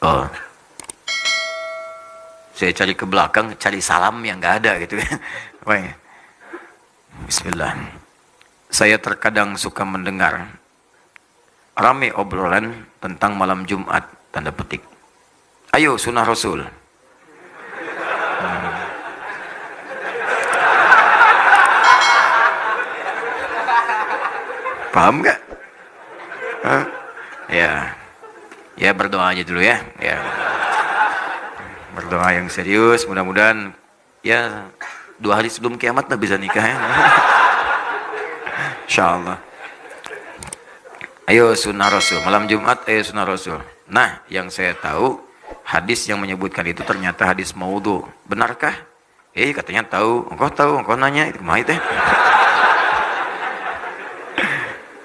Oh, saya cari ke belakang, cari salam yang nggak ada gitu kan. Baik. Bismillah. Saya terkadang suka mendengar rame obrolan tentang malam Jumat, tanda petik. Ayo sunnah Rasul. Paham nggak? Hah? Ya berdoa aja dulu ya. Ya, berdoa yang serius. Mudah-mudahan ya 2 hari sebelum kiamat lah bisa nikah ya. Insya Allah. Ayo sunnah Rasul, malam Jumat ayo sunnah Rasul. Nah, yang saya tahu hadis yang menyebutkan itu ternyata hadis maudhu. Benarkah? Katanya tahu, engkau nanya itu mah itu.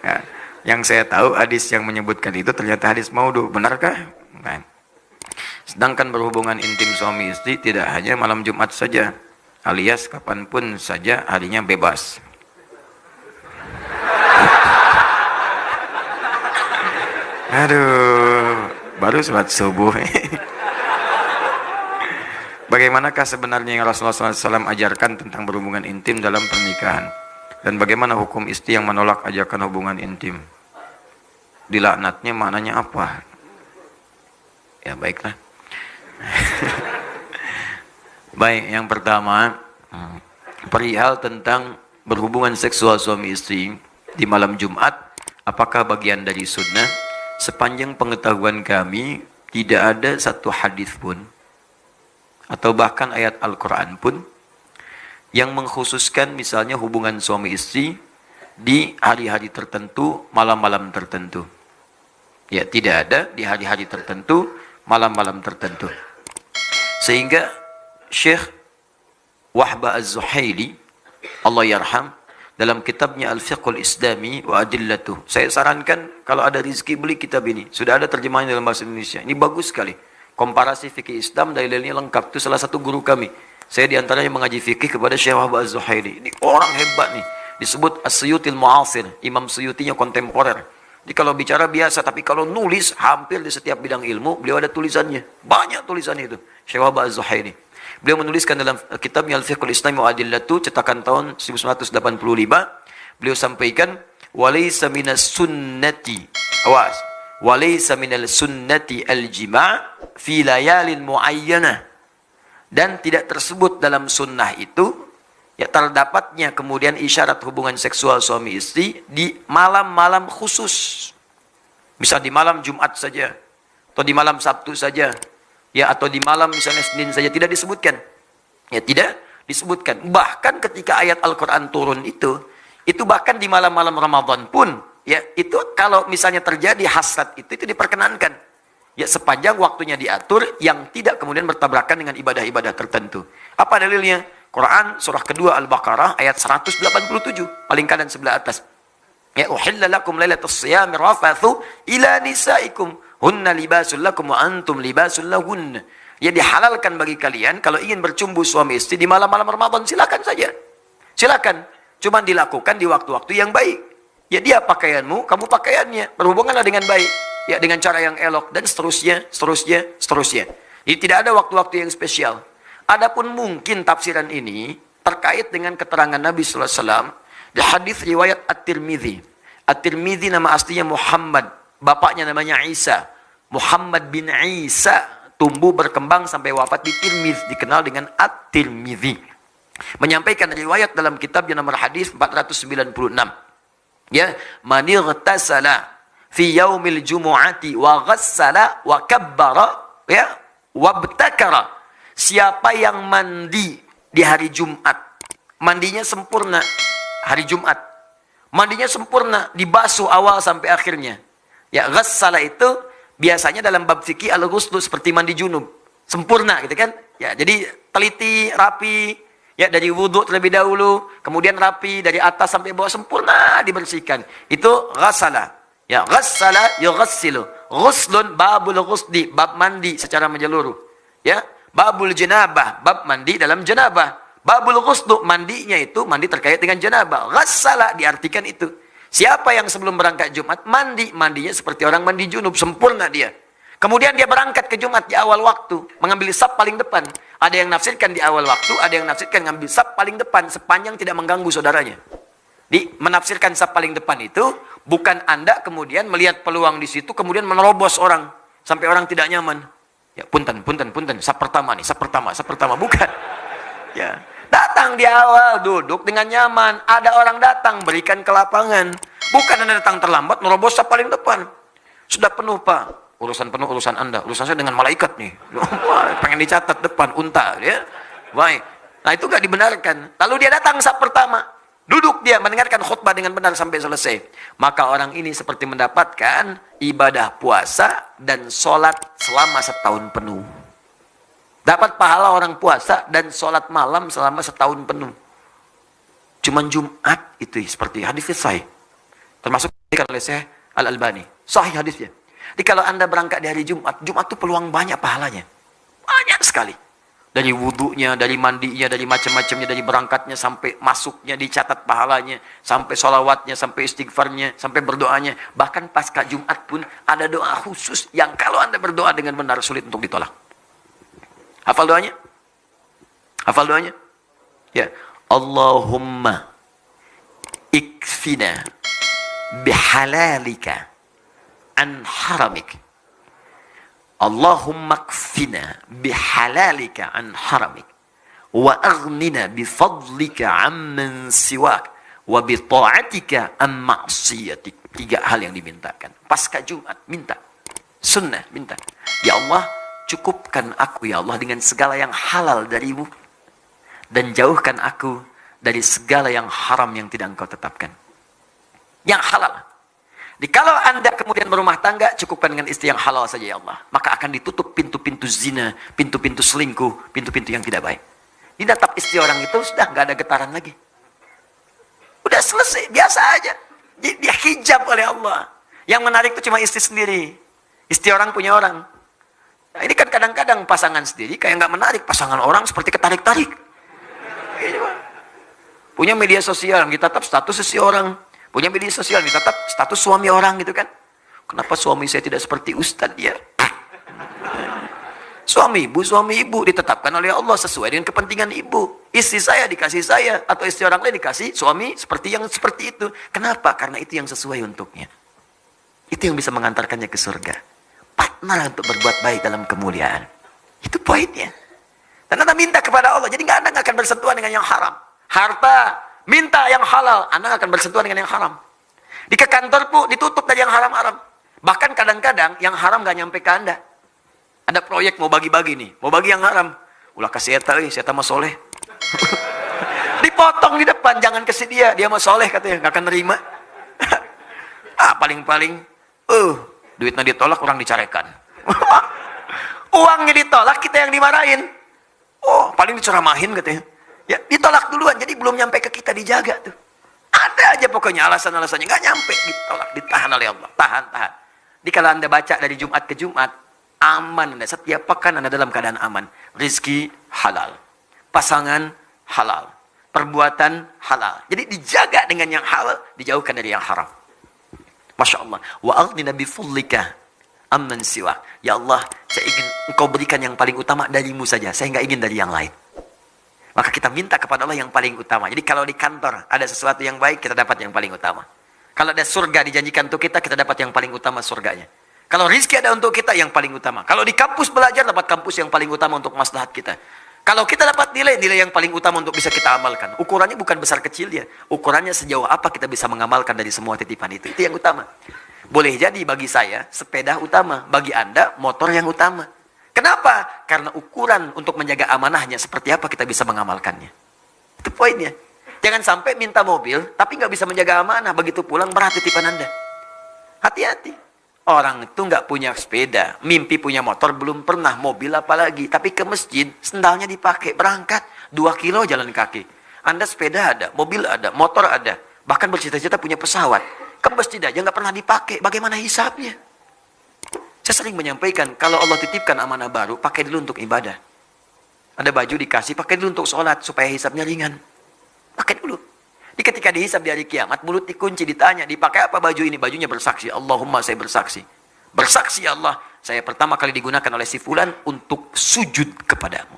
Ya, yang saya tahu hadis yang menyebutkan itu ternyata hadis maudhu. Benarkah? Nah. Sedangkan berhubungan intim suami istri tidak hanya malam Jumat saja, alias kapanpun saja harinya bebas. Aduh, baru sholat subuh. Bagaimanakah sebenarnya yang Rasulullah SAW ajarkan tentang berhubungan intim dalam pernikahan? Dan bagaimana hukum istri yang menolak ajakan hubungan intim? Dilaknatnya maknanya apa? Ya baiklah. Baik, yang pertama, perihal tentang berhubungan seksual suami istri di malam Jumat, apakah bagian dari sunnah? Sepanjang pengetahuan kami, tidak ada satu hadis pun, atau bahkan ayat Al-Quran pun, yang mengkhususkan misalnya hubungan suami istri di hari-hari tertentu, malam-malam tertentu. Ya, tidak ada di hari-hari tertentu, malam-malam tertentu. Sehingga Syekh Wahbah Az-Zuhaili, Allah yarham, dalam kitabnya Al-Fiqhul Islami wa Adillatuh, saya sarankan kalau ada rezeki beli kitab ini. Sudah ada terjemahan dalam bahasa Indonesia. Ini bagus sekali. Komparasi fikih Islam, dalil-dalilnya lengkap. Itu salah satu guru kami. Saya diantaranya mengaji fikih kepada Syekh Wahbah Az-Zuhaili. Ini orang hebat nih. Disebut As-Suyutil Mu'asir. Imam Suyutinya kontemporer. Jadi kalau bicara biasa, tapi kalau nulis hampir di setiap bidang ilmu, beliau ada tulisannya. Banyak tulisannya itu. Syekh Wahbah Az-Zuhaili. Beliau menuliskan dalam kitabnya Al-Fiqhul Islami wa Adillatuh, cetakan tahun 1985. Beliau sampaikan, walaysa minas sunnati, awas, walaysa minal sunnati al-jima' fi layalin muayyanah. Dan tidak tersebut dalam sunnah itu, ya terdapatnya kemudian isyarat hubungan seksual suami istri di malam-malam khusus. Misal di malam Jumat saja, atau di malam Sabtu saja, ya, atau di malam misalnya Senin saja, tidak disebutkan. Ya, tidak disebutkan. Bahkan ketika ayat Al-Quran turun itu bahkan di malam-malam Ramadan pun, ya, itu kalau misalnya terjadi hasrat itu diperkenankan. Ya, sepanjang waktunya diatur yang tidak kemudian bertabrakan dengan ibadah-ibadah tertentu. Apa dalilnya? Quran surah kedua Al-Baqarah ayat 187, paling kanan sebelah atas. Ya, uhilla lakum lailatus siyami rafathu ila nisaikum hunna libasul lakum wa antum libasul lahun. Ya, dihalalkan bagi kalian kalau ingin bercumbu suami istri di malam-malam Ramadan, silakan saja. Silakan. Cuma dilakukan di waktu-waktu yang baik. Ya, dia pakaianmu, kamu pakaiannya. Berhubunganlah dengan baik. Ya, dengan cara yang elok dan seterusnya. Jadi tidak ada waktu-waktu yang spesial. Adapun mungkin tafsiran ini terkait dengan keterangan Nabi sallallahu alaihi wasallam di hadis riwayat At-Tirmidzi. At-Tirmidzi nama aslinya Muhammad, bapaknya namanya Isa. Muhammad bin Isa tumbuh berkembang sampai wafat di Tirmidz, dikenal dengan At-Tirmidzi. Menyampaikan riwayat dalam kitab yang nomor hadis 496. Ya, man ightasala fi yaumil jumu'ati wa ghassala wa kabbara, ya, wabtakara. Siapa yang mandi di hari Jumat, mandinya sempurna hari Jumat, mandinya sempurna, dibasuh awal sampai akhirnya. Ya, ghassala itu biasanya dalam bab fikih al-ghuslu seperti mandi junub, sempurna gitu kan. Ya, jadi teliti, rapi, ya, dari wudhu terlebih dahulu, kemudian rapi dari atas sampai bawah, sempurna dibersihkan. Itu ghassala. Ya, ghassala yughassilu. Ghuslun babul ghusli, bab mandi secara menyeluruh. Ya, babul janabah, bab mandi dalam janabah. Babul ghuslu, mandinya itu mandi terkait dengan janabah. Ghassala diartikan itu. Siapa yang sebelum berangkat Jumat mandi, mandinya seperti orang mandi junub, sempurna dia. Kemudian dia berangkat ke Jumat di awal waktu, mengambil saf paling depan. Ada yang nafsirkan di awal waktu, ada yang nafsirkan mengambil saf paling depan, sepanjang tidak mengganggu saudaranya. Menafsirkan saf paling depan itu, bukan Anda kemudian melihat peluang di situ, kemudian menerobos orang, sampai orang tidak nyaman. Ya, punten, saf pertama nih, saf pertama, bukan. Ya, datang di awal, duduk dengan nyaman. Ada orang datang, berikan ke lapangan. Bukan Anda datang terlambat, menerobos saf paling depan. Sudah penuh, Pak. Urusan penuh, urusan Anda. Urusan saya dengan malaikat nih. Wah, pengen dicatat depan, unta. Ya. Baik. Nah, itu nggak dibenarkan. Lalu dia datang saat pertama. Duduk dia, mendengarkan khutbah dengan benar sampai selesai. Maka orang ini seperti mendapatkan ibadah puasa dan sholat selama setahun penuh. Dapat pahala orang puasa dan sholat malam selama setahun penuh. Cuman Jumat itu seperti hadis sahih. Termasuk oleh Syekh Al-Albani. Sahih hadisnya. Jadi kalau Anda berangkat di hari Jumat, Jumat itu peluang banyak pahalanya. Banyak sekali. Dari wudhunya, dari mandinya, dari macam-macamnya, dari berangkatnya sampai masuknya dicatat pahalanya, sampai sholawatnya, sampai istighfarnya, sampai berdoanya. Bahkan pasca Jumat pun ada doa khusus yang kalau Anda berdoa dengan benar sulit untuk ditolak. Hafal doanya? Hafal doanya? Ya. Allahumma ikfina bihalalika an haramik. Allahumma kfina bihalalika an haramik wa aghnina bifadlika amman siwak wa bita'atika an ma'siyatik. 3 hal yang dimintakan. Pasca Jumat minta. Sunnah minta. Ya Allah, cukupkan aku ya Allah dengan segala yang halal darimu dan jauhkan aku dari segala yang haram yang tidak engkau tetapkan. Yang halal. Kalau Anda kemudian berumah tangga, cukupkan dengan istri yang halal saja ya Allah. Maka akan ditutup pintu-pintu zina, pintu-pintu selingkuh, pintu-pintu yang tidak baik. Didatap istri orang itu sudah nggak ada getaran lagi. Udah selesai, biasa aja. Dia hijab oleh Allah. Yang menarik itu cuma istri sendiri. Istri orang punya orang. Nah, ini kan kadang-kadang pasangan sendiri kayak nggak menarik. Pasangan orang seperti ketarik-tarik. Punya media sosial, ditatap status seseorang. Punya media sosial, ditatap status suami orang gitu kan. Kenapa suami saya tidak seperti ustadz ya? Suami ibu ditetapkan oleh Allah sesuai dengan kepentingan ibu. Istri saya dikasih saya, atau istri orang lain dikasih suami seperti yang seperti itu. Kenapa? Karena itu yang sesuai untuknya. Itu yang bisa mengantarkannya ke surga. Partner untuk berbuat baik dalam kemuliaan. Itu poinnya. Dan Anda minta kepada Allah, jadi Anda nggak akan bersentuhan dengan yang haram. Harta, minta yang halal, Anda akan bersentuhan dengan yang haram. Di ke kantor pun ditutup dari yang haram-haram. Bahkan kadang-kadang yang haram gak nyampe ke Anda. Ada proyek mau bagi-bagi nih, mau bagi yang haram. Ulah kasih saya mah soleh. Dipotong di depan, jangan kasih dia mah soleh katanya, gak akan nerima. Paling-paling, duitnya ditolak, orang dicarekan. Uangnya ditolak, kita yang dimarahin. Paling diceramahin katanya. Ya, ditolak duluan, jadi belum nyampe ke kita, dijaga tuh. Ada aja pokoknya alasan-alasannya, nggak nyampe, ditolak, ditahan oleh Allah, tahan. Jadi kalau Anda baca dari Jumat ke Jumat, aman Anda, setiap pekan Anda dalam keadaan aman. Rizki halal, pasangan halal, perbuatan halal. Jadi dijaga dengan yang halal, dijauhkan dari yang haram. Masya Allah. Wa aghnina bifadlika amman siwa. Ya Allah, saya ingin Engkau berikan yang paling utama darimu saja, saya nggak ingin dari yang lain. Maka kita minta kepada Allah yang paling utama. Jadi kalau di kantor ada sesuatu yang baik, kita dapat yang paling utama. Kalau ada surga dijanjikan untuk kita dapat yang paling utama surganya. Kalau rizki ada untuk kita, yang paling utama. Kalau di kampus belajar, dapat kampus yang paling utama untuk maslahat kita. Kalau kita dapat nilai yang paling utama untuk bisa kita amalkan. Ukurannya bukan besar kecil ya. Ukurannya sejauh apa kita bisa mengamalkan dari semua titipan itu. Itu yang utama. Boleh jadi bagi saya, sepeda utama. Bagi Anda, motor yang utama. Kenapa? Karena ukuran untuk menjaga amanahnya seperti apa kita bisa mengamalkannya. Itu poinnya. Jangan sampai minta mobil, tapi nggak bisa menjaga amanah. Begitu pulang berat titipan Anda. Hati-hati. Orang itu nggak punya sepeda, mimpi punya motor, belum pernah mobil apalagi. Tapi ke masjid, sendalnya dipakai, berangkat 2 kilo jalan kaki. Anda sepeda ada, mobil ada, motor ada. Bahkan bercita-cita punya pesawat. Ke masjid aja nggak pernah dipakai. Bagaimana hisapnya? Saya sering menyampaikan, kalau Allah titipkan amanah baru, pakai dulu untuk ibadah. Ada baju dikasih, pakai dulu untuk sholat, supaya hisapnya ringan. Pakai dulu. Di ketika dihisap di hari kiamat, mulut dikunci, ditanya, dipakai apa baju ini? Bajunya bersaksi, Allahumma saya bersaksi. Bersaksi ya Allah, saya pertama kali digunakan oleh si fulan untuk sujud kepadamu.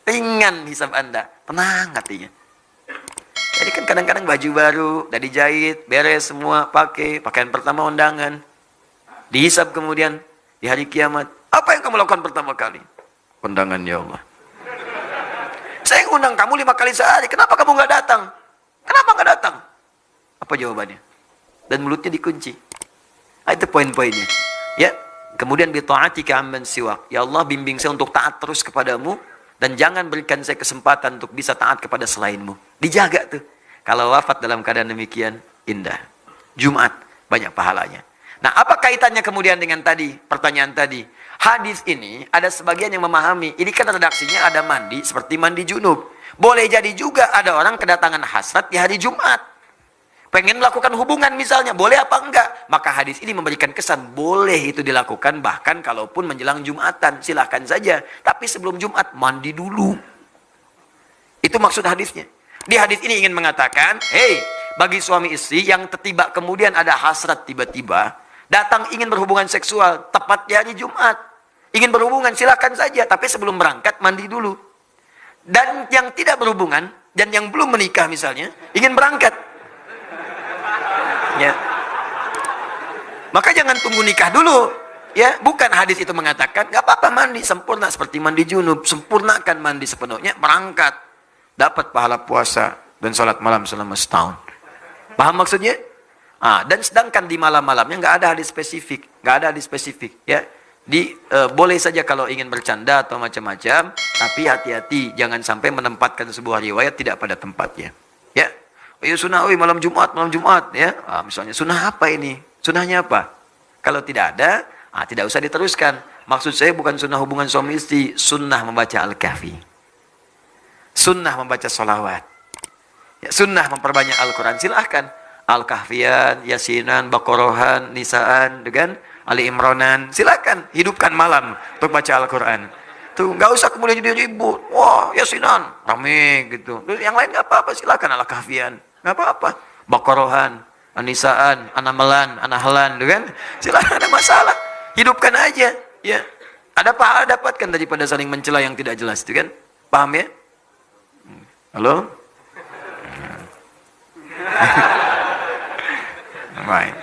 Ringan hisab Anda, tenang hatinya. Jadi kan kadang-kadang baju baru, udah dijahit, beres semua, pakai, pakaian pertama undangan. Dihisab kemudian, di hari kiamat, apa yang kamu lakukan pertama kali? Undangan ya Allah. Saya undang kamu 5 kali sehari, kenapa kamu nggak datang? Kenapa nggak datang? Apa jawabannya? Dan mulutnya dikunci. Itu poin-poinnya. Ya, kemudian bita'atika amman siwak. Ya Allah, bimbing saya untuk taat terus kepadamu dan jangan berikan saya kesempatan untuk bisa taat kepada selainmu. Dijaga tuh. Kalau wafat dalam keadaan demikian, indah. Jumat, banyak pahalanya. Nah, apa kaitannya kemudian dengan tadi, pertanyaan tadi? Hadis ini, ada sebagian yang memahami, ini kan redaksinya ada mandi, seperti mandi junub. Boleh jadi juga ada orang kedatangan hasrat di hari Jumat. Pengen melakukan hubungan misalnya, boleh apa enggak? Maka hadis ini memberikan kesan, boleh itu dilakukan, bahkan kalaupun menjelang Jumatan, silahkan saja. Tapi sebelum Jumat, mandi dulu. Itu maksud hadisnya. Di hadis ini ingin mengatakan, hey, bagi suami istri yang tiba kemudian ada hasrat tiba-tiba, datang ingin berhubungan seksual, tepat di hari Jumat. Ingin berhubungan, silahkan saja. Tapi sebelum berangkat, mandi dulu. Dan yang tidak berhubungan, dan yang belum menikah misalnya, ingin berangkat. Ya. Maka jangan tunggu nikah dulu. Ya, bukan hadis itu mengatakan nggak apa-apa mandi sempurna seperti mandi junub, sempurnakan mandi sepenuhnya, berangkat dapat pahala puasa dan sholat malam selama setahun. Paham maksudnya? Dan sedangkan di malam-malamnya nggak ada hadis spesifik, ya. Boleh saja kalau ingin bercanda atau macam-macam, tapi hati-hati jangan sampai menempatkan sebuah riwayat tidak pada tempatnya. Ya. Ayo sunnah, malam Jumat, ya. Misalnya sunnah apa ini? Sunnahnya apa? Kalau tidak ada, tidak usah diteruskan. Maksud saya bukan sunnah hubungan suami istri, sunnah membaca Al-Kahfi. Sunnah membaca sholawat. Ya, sunnah memperbanyak Al-Quran, silahkan. Al-Kahfian, Yasinan, Baqarahan, Nisaan, dengan Ali Imranan, silahkan. Hidupkan malam untuk baca Al-Quran. Tuh, nggak usah kemudian jadi ribut. Wah, Yasinan, rame gitu. Terus yang lain nggak apa-apa, silahkan Al-Kahfian. Nggak apa-apa. Baqarahan, Anisaan, Anamalan, Anahlan, kan? Silahkan, ada masalah. Hidupkan aja, ya. Ada pahala dapatkan daripada saling mencela yang tidak jelas, itu kan? Paham ya? Halo? Right.